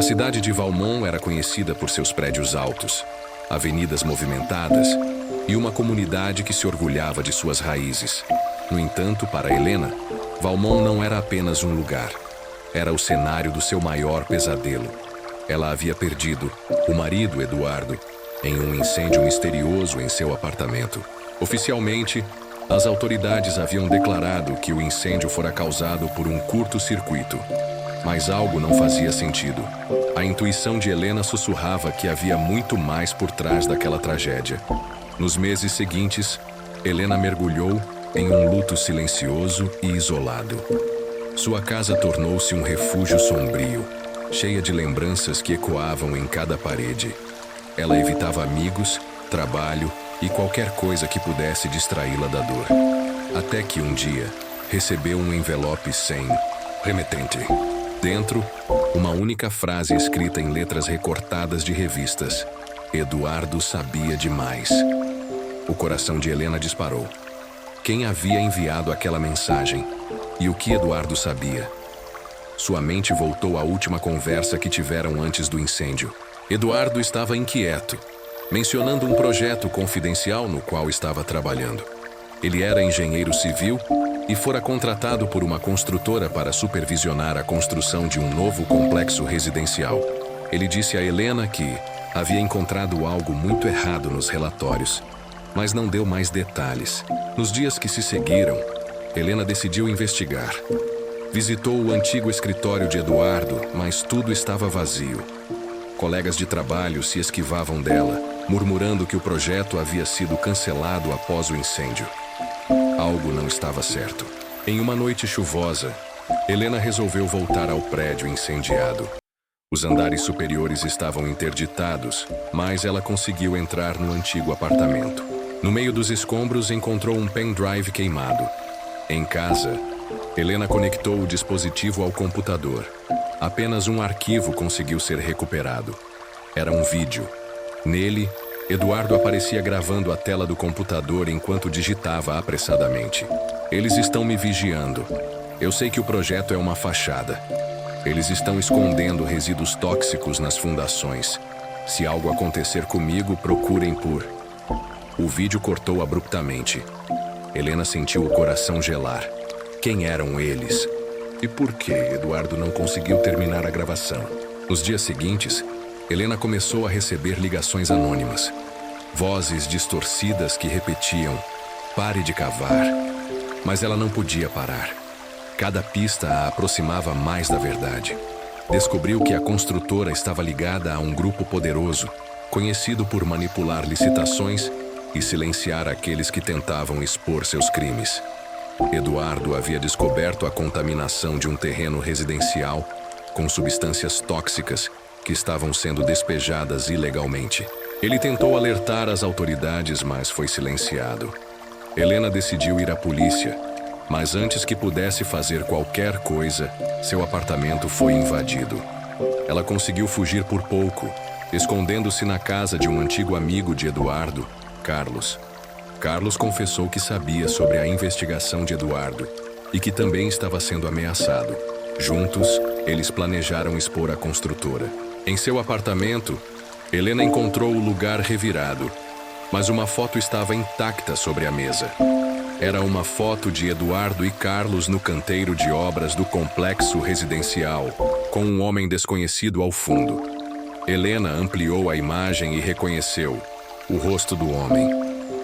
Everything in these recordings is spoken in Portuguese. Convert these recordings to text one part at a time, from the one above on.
A cidade de Valmont era conhecida por seus prédios altos, avenidas movimentadas e uma comunidade que se orgulhava de suas raízes. No entanto, para Helena, Valmont não era apenas um lugar. Era o cenário do seu maior pesadelo. Ela havia perdido o marido, Eduardo, em um incêndio misterioso em seu apartamento. Oficialmente, as autoridades haviam declarado que o incêndio fora causado por um curto-circuito. Mas algo não fazia sentido. A intuição de Helena sussurrava que havia muito mais por trás daquela tragédia. Nos meses seguintes, Helena mergulhou em um luto silencioso e isolado. Sua casa tornou-se um refúgio sombrio, cheia de lembranças que ecoavam em cada parede. Ela evitava amigos, trabalho e qualquer coisa que pudesse distraí-la da dor. Até que um dia, recebeu um envelope sem remetente. Dentro, uma única frase escrita em letras recortadas de revistas. Eduardo sabia demais. O coração de Helena disparou. Quem havia enviado aquela mensagem? E o que Eduardo sabia? Sua mente voltou à última conversa que tiveram antes do incêndio. Eduardo estava inquieto, mencionando um projeto confidencial no qual estava trabalhando. Ele era engenheiro civil e fora contratado por uma construtora para supervisionar a construção de um novo complexo residencial. Ele disse a Helena que havia encontrado algo muito errado nos relatórios, mas não deu mais detalhes. Nos dias que se seguiram, Helena decidiu investigar. Visitou o antigo escritório de Eduardo, mas tudo estava vazio. Colegas de trabalho se esquivavam dela, murmurando que o projeto havia sido cancelado após o incêndio. Algo não estava certo. Em uma noite chuvosa, Helena resolveu voltar ao prédio incendiado. Os andares superiores estavam interditados, mas ela conseguiu entrar no antigo apartamento. No meio dos escombros, encontrou um pendrive queimado. Em casa, Helena conectou o dispositivo ao computador. Apenas um arquivo conseguiu ser recuperado. Era um vídeo. Nele, Eduardo aparecia gravando a tela do computador enquanto digitava apressadamente. Eles estão me vigiando. Eu sei que o projeto é uma fachada. Eles estão escondendo resíduos tóxicos nas fundações. Se algo acontecer comigo, procurem por... O vídeo cortou abruptamente. Helena sentiu o coração gelar. Quem eram eles? E por que Eduardo não conseguiu terminar a gravação? Nos dias seguintes, Helena começou a receber ligações anônimas. Vozes distorcidas que repetiam: "Pare de cavar." Mas ela não podia parar. Cada pista a aproximava mais da verdade. Descobriu que a construtora estava ligada a um grupo poderoso, conhecido por manipular licitações e silenciar aqueles que tentavam expor seus crimes. Eduardo havia descoberto a contaminação de um terreno residencial com substâncias tóxicas que estavam sendo despejadas ilegalmente. Ele tentou alertar as autoridades, mas foi silenciado. Helena decidiu ir à polícia, mas antes que pudesse fazer qualquer coisa, seu apartamento foi invadido. Ela conseguiu fugir por pouco, escondendo-se na casa de um antigo amigo de Eduardo, Carlos. Carlos confessou que sabia sobre a investigação de Eduardo e que também estava sendo ameaçado. Juntos, eles planejaram expor a construtora. Em seu apartamento, Helena encontrou o lugar revirado, mas uma foto estava intacta sobre a mesa. Era uma foto de Eduardo e Carlos no canteiro de obras do complexo residencial, com um homem desconhecido ao fundo. Helena ampliou a imagem e reconheceu o rosto do homem.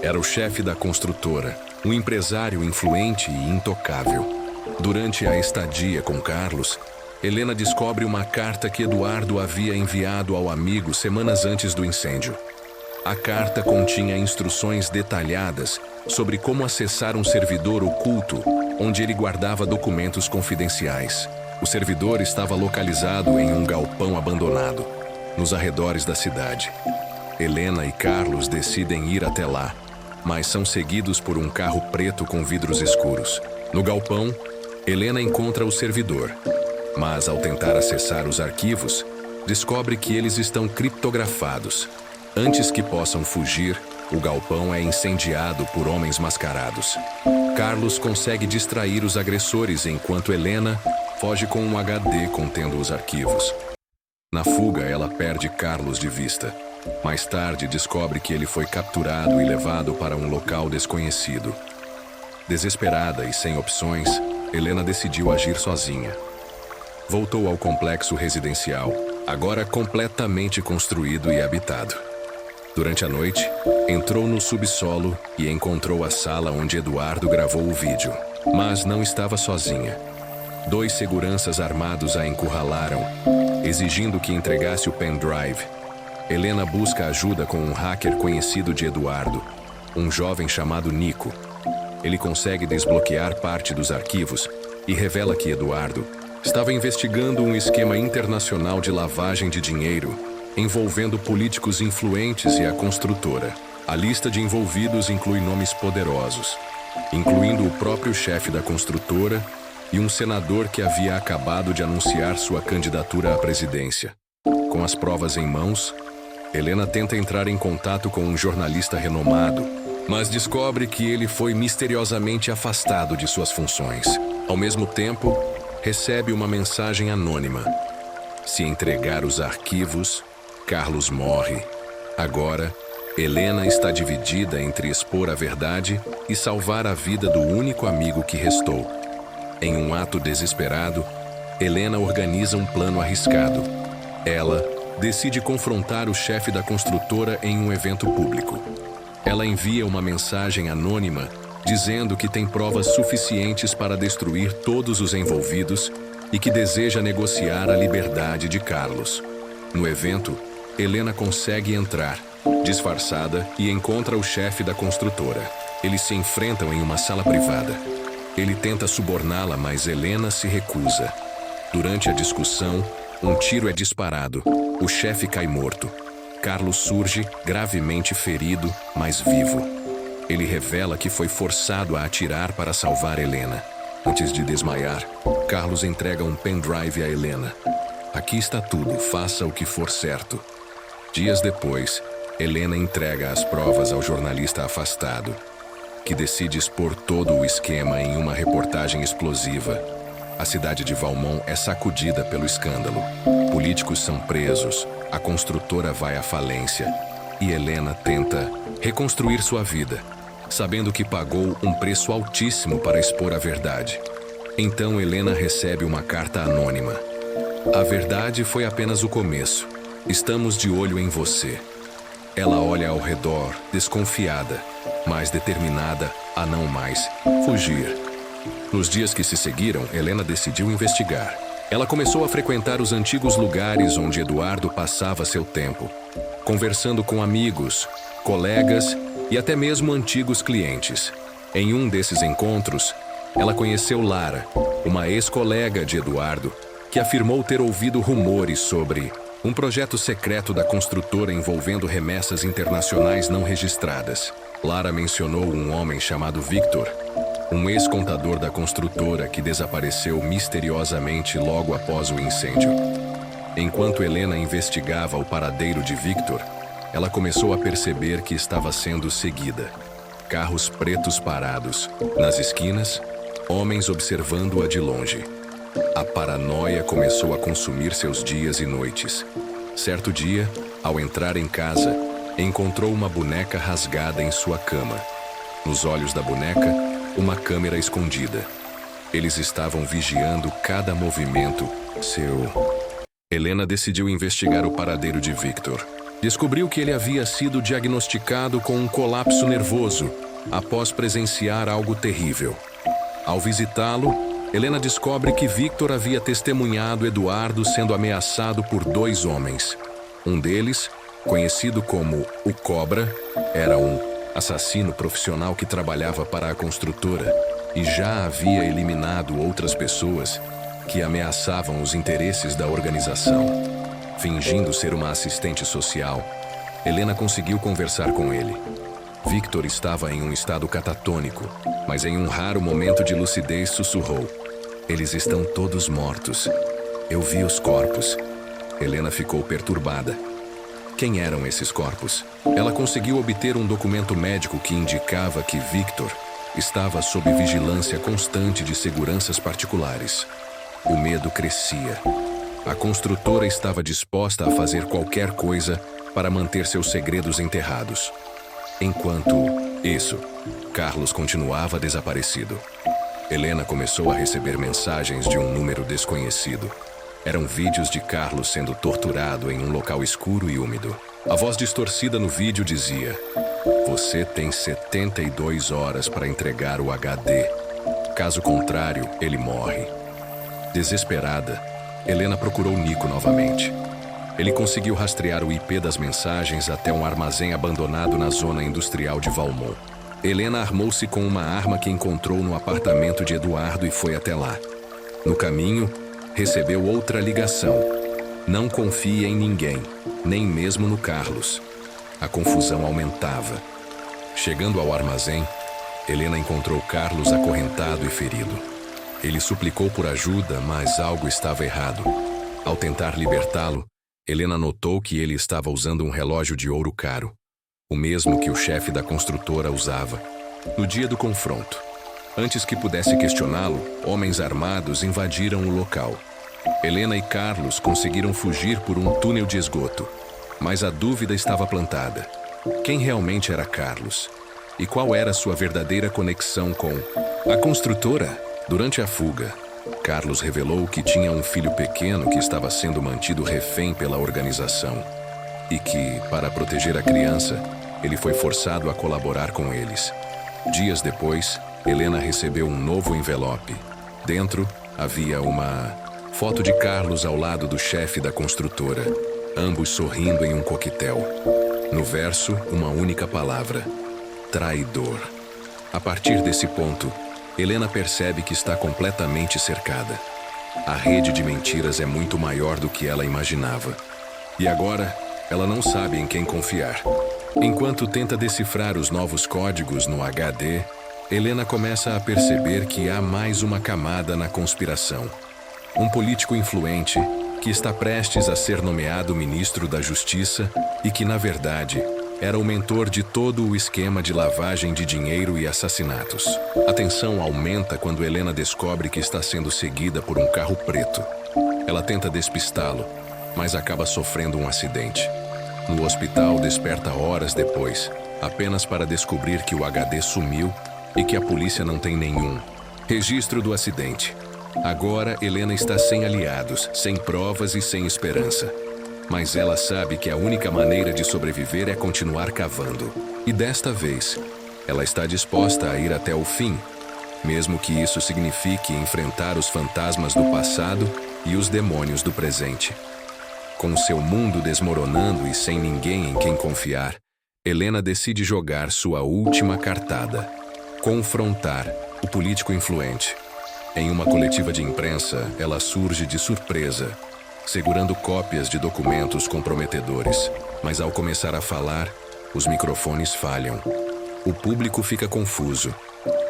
Era o chefe da construtora, um empresário influente e intocável. Durante a estadia com Carlos, Helena descobre uma carta que Eduardo havia enviado ao amigo semanas antes do incêndio. A carta continha instruções detalhadas sobre como acessar um servidor oculto, onde ele guardava documentos confidenciais. O servidor estava localizado em um galpão abandonado, nos arredores da cidade. Helena e Carlos decidem ir até lá, mas são seguidos por um carro preto com vidros escuros. No galpão, Helena encontra o servidor, mas ao tentar acessar os arquivos, descobre que eles estão criptografados. Antes que possam fugir, o galpão é incendiado por homens mascarados. Carlos consegue distrair os agressores enquanto Helena foge com um HD contendo os arquivos. Na fuga, ela perde Carlos de vista. Mais tarde, descobre que ele foi capturado e levado para um local desconhecido. Desesperada e sem opções, Helena decidiu agir sozinha. Voltou ao complexo residencial, agora completamente construído e habitado. Durante a noite, entrou no subsolo e encontrou a sala onde Eduardo gravou o vídeo. Mas não estava sozinha. 2 seguranças armados a encurralaram, exigindo que entregasse o pendrive. Helena busca ajuda com um hacker conhecido de Eduardo, um jovem chamado Nico. Ele consegue desbloquear parte dos arquivos e revela que Eduardo estava investigando um esquema internacional de lavagem de dinheiro envolvendo políticos influentes e a construtora. A lista de envolvidos inclui nomes poderosos, incluindo o próprio chefe da construtora e um senador que havia acabado de anunciar sua candidatura à presidência. Com as provas em mãos, Helena tenta entrar em contato com um jornalista renomado, mas descobre que ele foi misteriosamente afastado de suas funções. Ao mesmo tempo, recebe uma mensagem anônima. Se entregar os arquivos, Carlos morre. Agora, Helena está dividida entre expor a verdade e salvar a vida do único amigo que restou. Em um ato desesperado, Helena organiza um plano arriscado. Ela decide confrontar o chefe da construtora em um evento público. Ela envia uma mensagem anônima dizendo que tem provas suficientes para destruir todos os envolvidos e que deseja negociar a liberdade de Carlos. No evento, Helena consegue entrar, disfarçada, e encontra o chefe da construtora. Eles se enfrentam em uma sala privada. Ele tenta suborná-la, mas Helena se recusa. Durante a discussão, um tiro é disparado. O chefe cai morto. Carlos surge, gravemente ferido, mas vivo. Ele revela que foi forçado a atirar para salvar Helena. Antes de desmaiar, Carlos entrega um pendrive a Helena. Aqui está tudo, faça o que for certo. Dias depois, Helena entrega as provas ao jornalista afastado, que decide expor todo o esquema em uma reportagem explosiva. A cidade de Valmont é sacudida pelo escândalo. Políticos são presos, a construtora vai à falência e Helena tenta reconstruir sua vida, sabendo que pagou um preço altíssimo para expor a verdade. Então Helena recebe uma carta anônima. A verdade foi apenas o começo. Estamos de olho em você. Ela olha ao redor, desconfiada, mas determinada a não mais fugir. Nos dias que se seguiram, Helena decidiu investigar. Ela começou a frequentar os antigos lugares onde Eduardo passava seu tempo, conversando com amigos, colegas e até mesmo antigos clientes. Em um desses encontros, ela conheceu Lara, uma ex-colega de Eduardo, que afirmou ter ouvido rumores sobre um projeto secreto da construtora envolvendo remessas internacionais não registradas. Lara mencionou um homem chamado Victor, um ex-contador da construtora que desapareceu misteriosamente logo após o incêndio. Enquanto Helena investigava o paradeiro de Victor, ela começou a perceber que estava sendo seguida. Carros pretos parados, nas esquinas, homens observando-a de longe. A paranoia começou a consumir seus dias e noites. Certo dia, ao entrar em casa, encontrou uma boneca rasgada em sua cama. Nos olhos da boneca, uma câmera escondida. Eles estavam vigiando cada movimento seu. Helena decidiu investigar o paradeiro de Victor. Descobriu que ele havia sido diagnosticado com um colapso nervoso após presenciar algo terrível. Ao visitá-lo, Helena descobre que Victor havia testemunhado Eduardo sendo ameaçado por 2 homens. Um deles, conhecido como o Cobra, era um assassino profissional que trabalhava para a construtora e já havia eliminado outras pessoas que ameaçavam os interesses da organização. Fingindo ser uma assistente social, Helena conseguiu conversar com ele. Victor estava em um estado catatônico, mas em um raro momento de lucidez sussurrou: "Eles estão todos mortos. Eu vi os corpos." Helena ficou perturbada. Quem eram esses corpos? Ela conseguiu obter um documento médico que indicava que Victor estava sob vigilância constante de seguranças particulares. O medo crescia. A construtora estava disposta a fazer qualquer coisa para manter seus segredos enterrados. Enquanto isso, Carlos continuava desaparecido. Helena começou a receber mensagens de um número desconhecido. Eram vídeos de Carlos sendo torturado em um local escuro e úmido. A voz distorcida no vídeo dizia: "Você tem 72 horas para entregar o HD. Caso contrário, ele morre." Desesperada, Helena procurou Nico novamente. Ele conseguiu rastrear o IP das mensagens até um armazém abandonado na zona industrial de Valmont. Helena armou-se com uma arma que encontrou no apartamento de Eduardo e foi até lá. No caminho, recebeu outra ligação. Não confie em ninguém, nem mesmo no Carlos. A confusão aumentava. Chegando ao armazém, Helena encontrou Carlos acorrentado e ferido. Ele suplicou por ajuda, mas algo estava errado. Ao tentar libertá-lo, Helena notou que ele estava usando um relógio de ouro caro, o mesmo que o chefe da construtora usava no dia do confronto. Antes que pudesse questioná-lo, homens armados invadiram o local. Helena e Carlos conseguiram fugir por um túnel de esgoto, mas a dúvida estava plantada. Quem realmente era Carlos? E qual era sua verdadeira conexão com a construtora? Durante a fuga, Carlos revelou que tinha um filho pequeno que estava sendo mantido refém pela organização e que, para proteger a criança, ele foi forçado a colaborar com eles. Dias depois, Helena recebeu um novo envelope. Dentro, havia uma foto de Carlos ao lado do chefe da construtora, ambos sorrindo em um coquetel. No verso, uma única palavra: traidor. A partir desse ponto, Helena percebe que está completamente cercada. A rede de mentiras é muito maior do que ela imaginava. E agora, ela não sabe em quem confiar. Enquanto tenta decifrar os novos códigos no HD, Helena começa a perceber que há mais uma camada na conspiração. Um político influente que está prestes a ser nomeado ministro da Justiça e que, na verdade, era o mentor de todo o esquema de lavagem de dinheiro e assassinatos. A tensão aumenta quando Helena descobre que está sendo seguida por um carro preto. Ela tenta despistá-lo, mas acaba sofrendo um acidente. No hospital, desperta horas depois, apenas para descobrir que o HD sumiu e que a polícia não tem nenhum registro do acidente. Agora, Helena está sem aliados, sem provas e sem esperança. Mas ela sabe que a única maneira de sobreviver é continuar cavando. E desta vez, ela está disposta a ir até o fim, mesmo que isso signifique enfrentar os fantasmas do passado e os demônios do presente. Com seu mundo desmoronando e sem ninguém em quem confiar, Helena decide jogar sua última cartada: confrontar o político influente. Em uma coletiva de imprensa, ela surge de surpresa, segurando cópias de documentos comprometedores. Mas ao começar a falar, os microfones falham. O público fica confuso.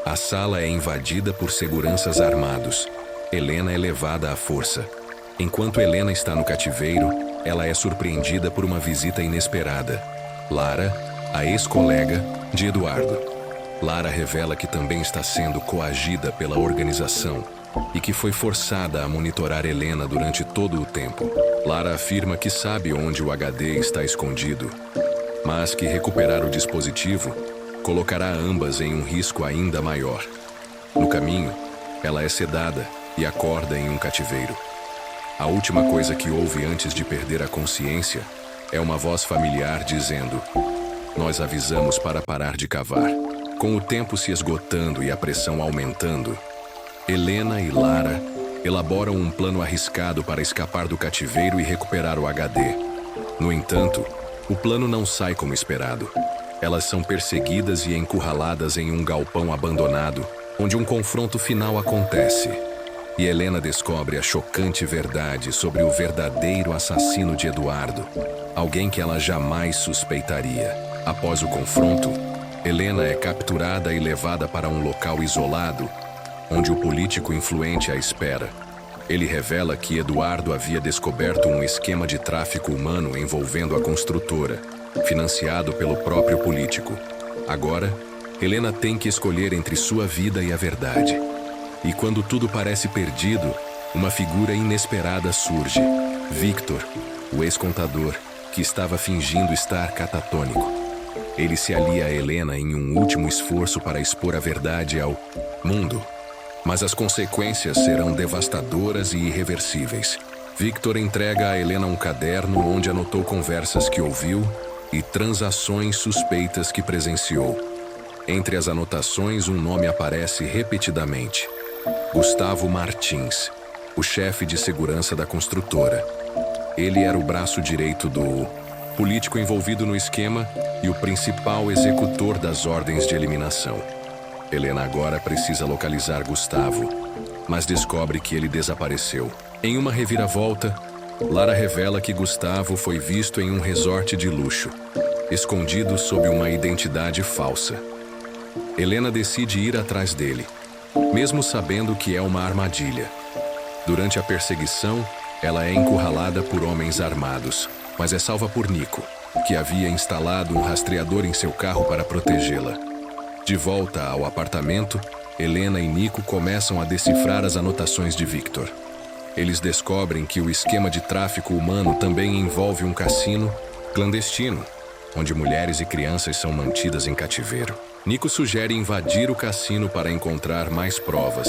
A sala é invadida por seguranças armados. Helena é levada à força. Enquanto Helena está no cativeiro, ela é surpreendida por uma visita inesperada. Lara, a ex-colega de Eduardo. Lara revela que também está sendo coagida pela organização e que foi forçada a monitorar Helena durante todo o tempo. Lara afirma que sabe onde o HD está escondido, mas que recuperar o dispositivo colocará ambas em um risco ainda maior. No caminho, ela é sedada e acorda em um cativeiro. A última coisa que ouve antes de perder a consciência é uma voz familiar dizendo: "Nós avisamos para parar de cavar." Com o tempo se esgotando e a pressão aumentando, Helena e Lara elaboram um plano arriscado para escapar do cativeiro e recuperar o HD. No entanto, o plano não sai como esperado. Elas são perseguidas e encurraladas em um galpão abandonado, onde um confronto final acontece. E Helena descobre a chocante verdade sobre o verdadeiro assassino de Eduardo, alguém que ela jamais suspeitaria. Após o confronto, Helena é capturada e levada para um local isolado, onde o político influente a espera. Ele revela que Eduardo havia descoberto um esquema de tráfico humano envolvendo a construtora, financiado pelo próprio político. Agora, Helena tem que escolher entre sua vida e a verdade. E quando tudo parece perdido, uma figura inesperada surge. Victor, o ex-contador, que estava fingindo estar catatônico. Ele se alia a Helena em um último esforço para expor a verdade ao mundo. Mas as consequências serão devastadoras e irreversíveis. Victor entrega a Helena um caderno onde anotou conversas que ouviu e transações suspeitas que presenciou. Entre as anotações, um nome aparece repetidamente: Gustavo Martins, o chefe de segurança da construtora. Ele era o braço direito do político envolvido no esquema e o principal executor das ordens de eliminação. Helena agora precisa localizar Gustavo, mas descobre que ele desapareceu. Em uma reviravolta, Lara revela que Gustavo foi visto em um resort de luxo, escondido sob uma identidade falsa. Helena decide ir atrás dele, mesmo sabendo que é uma armadilha. Durante a perseguição, ela é encurralada por homens armados, mas é salva por Nico, que havia instalado um rastreador em seu carro para protegê-la. De volta ao apartamento, Helena e Nico começam a decifrar as anotações de Victor. Eles descobrem que o esquema de tráfico humano também envolve um cassino clandestino, onde mulheres e crianças são mantidas em cativeiro. Nico sugere invadir o cassino para encontrar mais provas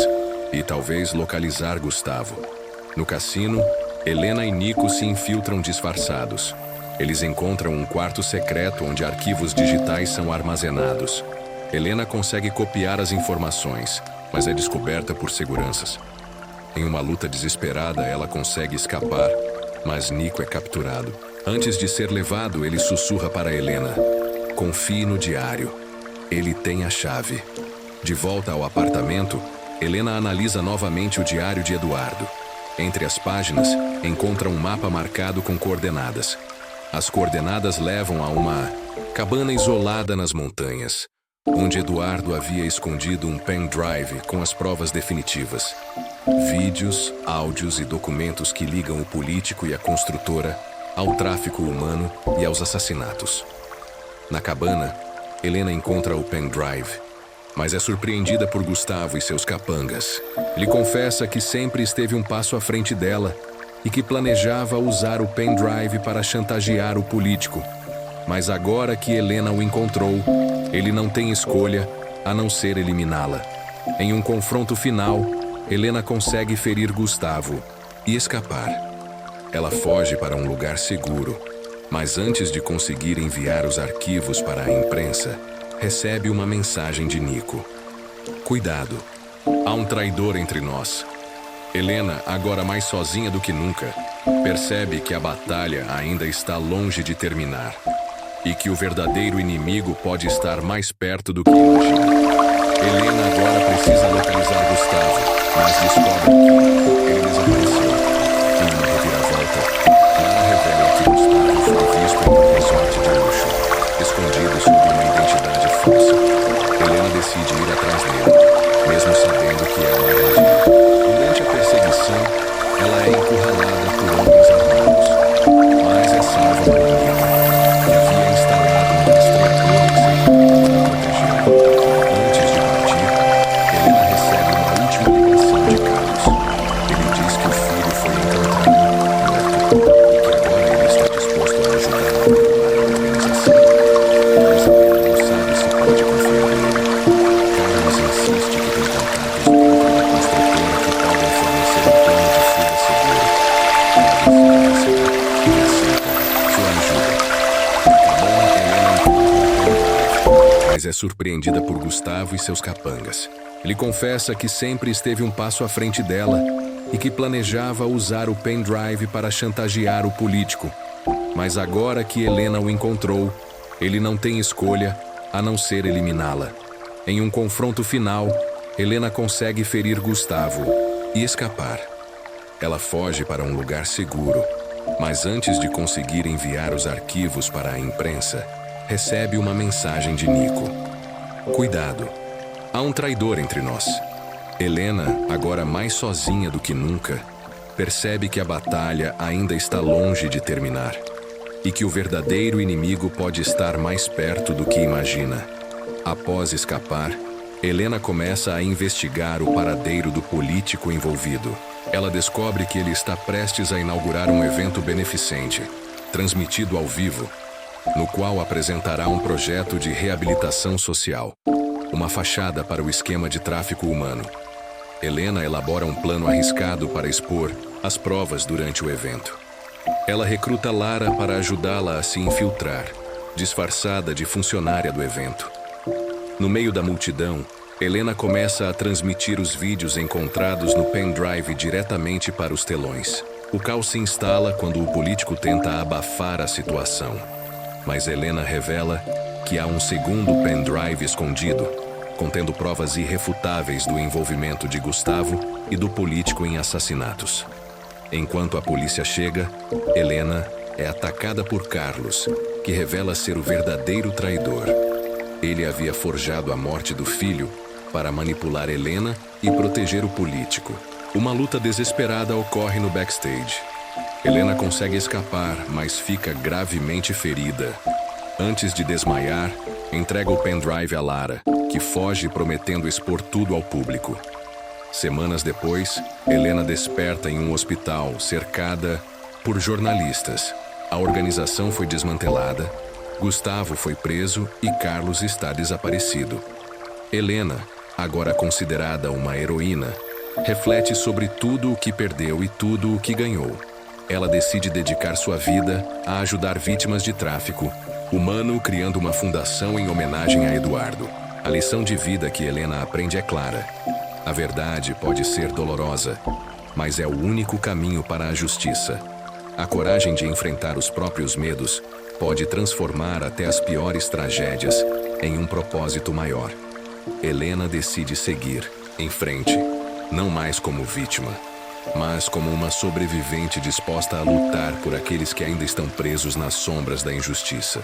e talvez localizar Gustavo. No cassino, Helena e Nico se infiltram disfarçados. Eles encontram um quarto secreto onde arquivos digitais são armazenados. Helena consegue copiar as informações, mas é descoberta por seguranças. Em uma luta desesperada, ela consegue escapar, mas Nico é capturado. Antes de ser levado, ele sussurra para Helena: confie no diário. Ele tem a chave. De volta ao apartamento, Helena analisa novamente o diário de Eduardo. Entre as páginas, encontra um mapa marcado com coordenadas. As coordenadas levam a uma cabana isolada nas montanhas, onde Eduardo havia escondido um pendrive com as provas definitivas. Vídeos, áudios e documentos que ligam o político e a construtora ao tráfico humano e aos assassinatos. Na cabana, Helena encontra o pendrive, mas é surpreendida por Gustavo e seus capangas. Ele confessa que sempre esteve um passo à frente dela e que planejava usar o pendrive para chantagear o político. Mas agora que Helena o encontrou, ele não tem escolha a não ser eliminá-la. Em um confronto final, Helena consegue ferir Gustavo e escapar. Ela foge para um lugar seguro, mas antes de conseguir enviar os arquivos para a imprensa, recebe uma mensagem de Nico: cuidado, há um traidor entre nós. Helena, agora mais sozinha do que nunca, percebe que a batalha ainda está longe de terminar e que o verdadeiro inimigo pode estar mais perto do que imagina. Helena agora precisa localizar Gustavo, mas descobre que ele desapareceu. Em uma reviravolta, Lara revela que Gustavo foi visto em um resort de luxo, escondido sob uma identidade falsa. Helena decide ir atrás dele, mesmo sabendo que é uma armadilha. Durante a perseguição, ela é encurralada por homens armados, mas é salva por Nico, que havia instalado um rastreador em seu corpo para protegê-la. Antes de partir, Helena recebe uma última ligação de Carlos. Ele diz que o filho foi encontrado morto e que agora ele está disposto a ajudar a derrubar a organização. Mas Helena não sabe se pode confiar nele. Carlos insiste que tem contatos dentro da construtora que podem fornecer um plano de fuga seguro. Ela decide receber e aceita sua ajuda. Na cabana, Helena encontra um pendrive, mas é surpreendida por Gustavo e seus capangas. Ele confessa que sempre esteve um passo à frente dela e que planejava usar o pendrive para chantagear o político. Mas agora que Helena o encontrou, ele não tem escolha a não ser eliminá-la. Em um confronto final, Helena consegue ferir Gustavo e escapar. Ela foge para um lugar seguro, mas antes de conseguir enviar os arquivos para a imprensa, recebe uma mensagem de Nico: cuidado, há um traidor entre nós. Helena, agora mais sozinha do que nunca, percebe que a batalha ainda está longe de terminar e que o verdadeiro inimigo pode estar mais perto do que imagina. Após escapar, Helena começa a investigar o paradeiro do político envolvido. Ela descobre que ele está prestes a inaugurar um evento beneficente, transmitido ao vivo, no qual apresentará um projeto de reabilitação social, uma fachada para o esquema de tráfico humano. Helena elabora um plano arriscado para expor as provas durante o evento. Ela recruta Lara para ajudá-la a se infiltrar, disfarçada de funcionária do evento. No meio da multidão, Helena começa a transmitir os vídeos encontrados no pendrive diretamente para os telões. O caos se instala quando o político tenta abafar a situação. Mas Helena revela que há um segundo pendrive escondido, contendo provas irrefutáveis do envolvimento de Gustavo e do político em assassinatos. Enquanto a polícia chega, Helena é atacada por Carlos, que revela ser o verdadeiro traidor. Ele havia forjado a morte do filho para manipular Helena e proteger o político. Uma luta desesperada ocorre no backstage. Helena consegue escapar, mas fica gravemente ferida. Antes de desmaiar, entrega o pendrive a Lara, que foge prometendo expor tudo ao público. Semanas depois, Helena desperta em um hospital cercada por jornalistas. A organização foi desmantelada, Gustavo foi preso e Carlos está desaparecido. Helena, agora considerada uma heroína, reflete sobre tudo o que perdeu e tudo o que ganhou. Ela decide dedicar sua vida a ajudar vítimas de tráfico humano, criando uma fundação em homenagem a Eduardo. A lição de vida que Helena aprende é clara. A verdade pode ser dolorosa, mas é o único caminho para a justiça. A coragem de enfrentar os próprios medos pode transformar até as piores tragédias em um propósito maior. Helena decide seguir em frente, não mais como vítima, mas como uma sobrevivente disposta a lutar por aqueles que ainda estão presos nas sombras da injustiça.